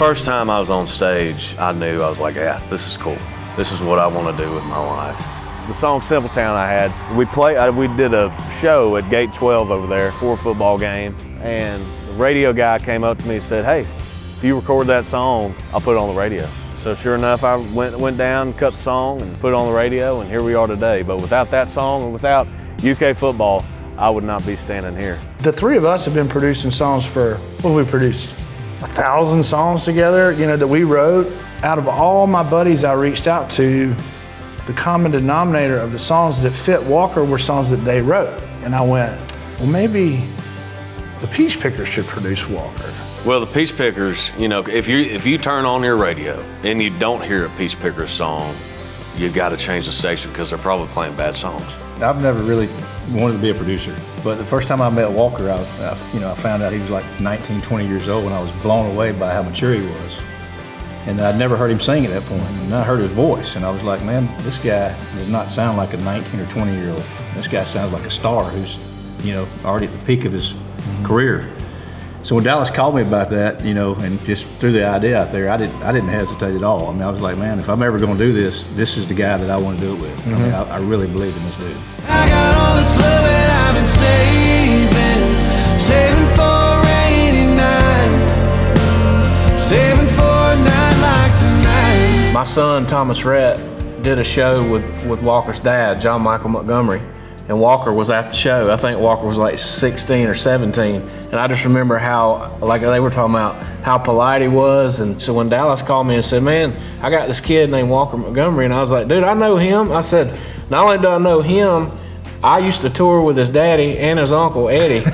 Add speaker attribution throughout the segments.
Speaker 1: first time I was on stage, I knew, I was like, yeah, this is cool. This is what I want to do with my life.
Speaker 2: The song Simple Town I had, we did a show at Gate 12 over there for a football game, and the radio guy came up to me and said, hey, if you record that song, I'll put it on the radio. So sure enough, I went down, cut the song, and put it on the radio, and here we are today. But without that song and without UK football, I would not be standing here.
Speaker 3: The three of us have been producing songs for, what have we produced? 1,000 songs together, that we wrote. Out of all my buddies I reached out to, the common denominator of the songs that fit Walker were songs that they wrote. And I went, well, maybe the Peach Pickers should produce Walker.
Speaker 1: Well, the Peach Pickers, if you turn on your radio and you don't hear a Peach Pickers song, you got to change the station because they're probably playing bad songs.
Speaker 4: I've never really wanted to be a producer, but the first time I met Walker, I found out he was like 19, 20 years old, and I was blown away by how mature he was. And I'd never heard him sing at that point, and I heard his voice, and I was like, man, this guy does not sound like a 19 or 20-year-old. This guy sounds like a star who's, already at the peak of his career. So when Dallas called me about that, and just threw the idea out there, I didn't hesitate at all. I mean, I was like, man, if I'm ever going to do this, this is the guy that I want to do it with. Mm-hmm. I mean, I really believe in this dude. I got all this love that I've been saving for a rainy night, saving for a night like tonight.
Speaker 5: My son, Thomas Rhett, did a show with Walker's dad, John Michael Montgomery. And Walker was at the show. I think Walker was like 16 or 17. And I just remember how, like they were talking about, how polite he was. And so when Dallas called me and said, man, I got this kid named Walker Montgomery. And I was like, dude, I know him. I said, not only do I know him, I used to tour with his daddy and his uncle, Eddie.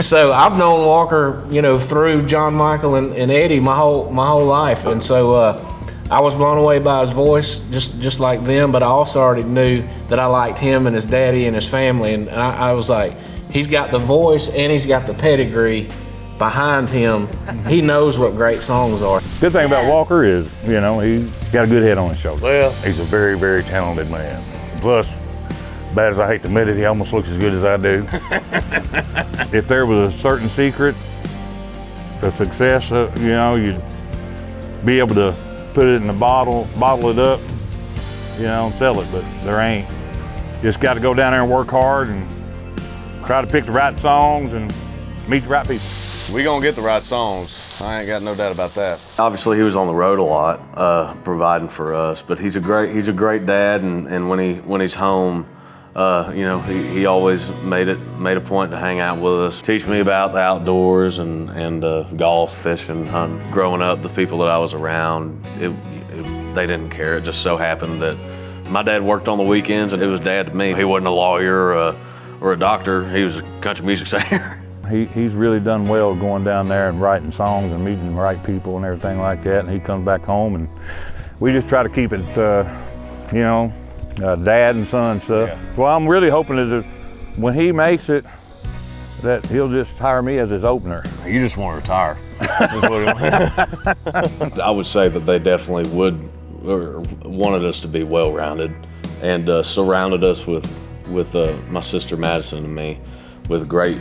Speaker 5: So I've known Walker, through John Michael and Eddie my whole life. And so I was blown away by his voice, just like them, but I also already knew that I liked him and his daddy and his family, and I was like, he's got the voice and he's got the pedigree behind him. He knows what great songs are.
Speaker 6: Good thing about Walker is, he's got a good head on his shoulder.
Speaker 5: Well,
Speaker 6: he's a very, very talented man. Plus, bad as I hate to admit it, he almost looks as good as I do. If there was a certain secret to success, you'd be able to put it in a bottle it up, and sell it, but there ain't. Just got to go down there and work hard and try to pick the right songs and meet the right people.
Speaker 1: We gonna get the right songs. I ain't got no doubt about that. Obviously, he was on the road a lot, providing for us, but he's a great dad, and when he's home, he always made a point to hang out with us, teach me about the outdoors and golf, fishing, hunting. Growing up, the people that I was around, they didn't care. It just so happened that my dad worked on the weekends, and it was dad to me. He wasn't a lawyer or a doctor. He was a country music singer.
Speaker 6: He's really done well going down there and writing songs and meeting the right people and everything like that. And he comes back home, and we just try to keep it, dad and son stuff. Yeah. Well, I'm really hoping that when he makes it, that he'll just hire me as his opener.
Speaker 1: You just want to retire. I would say that they definitely wanted us to be well-rounded, and surrounded us with my sister Madison and me with great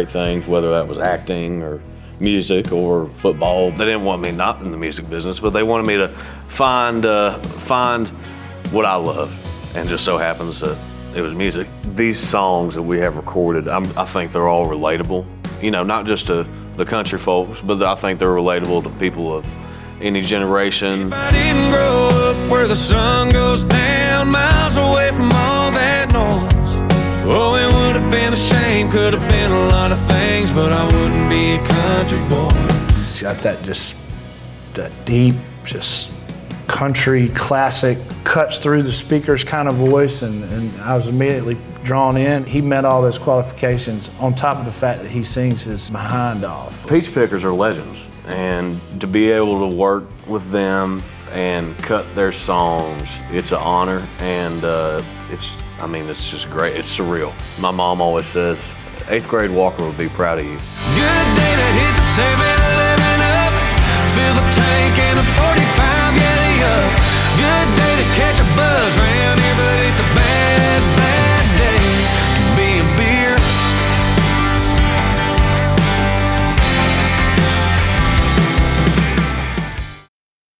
Speaker 1: things, whether that was acting or music or football. They didn't want me not in the music business, but they wanted me to find what I loved, and just so happens that it was music. These songs that we have recorded, I think they're all relatable, not just to the country folks, but I think they're relatable to people of any generation. If I didn't grow up where the sun goes down, miles away from all that noise, oh, it would have been a shame, could have been a lot of things, but I wouldn't be a country boy.
Speaker 3: It's got that deep, just country classic, cuts through the speakers kind of voice, and I was immediately drawn in. He met all those qualifications on top of the fact that he sings his behind off. Peach Pickers are legends, and to be able to work with them and cut their songs, it's an honor, and it's just great. It's surreal. My mom always says, 8th grade Walker would be proud of you. Good day to hit the 7-Eleven up, fill the tank and a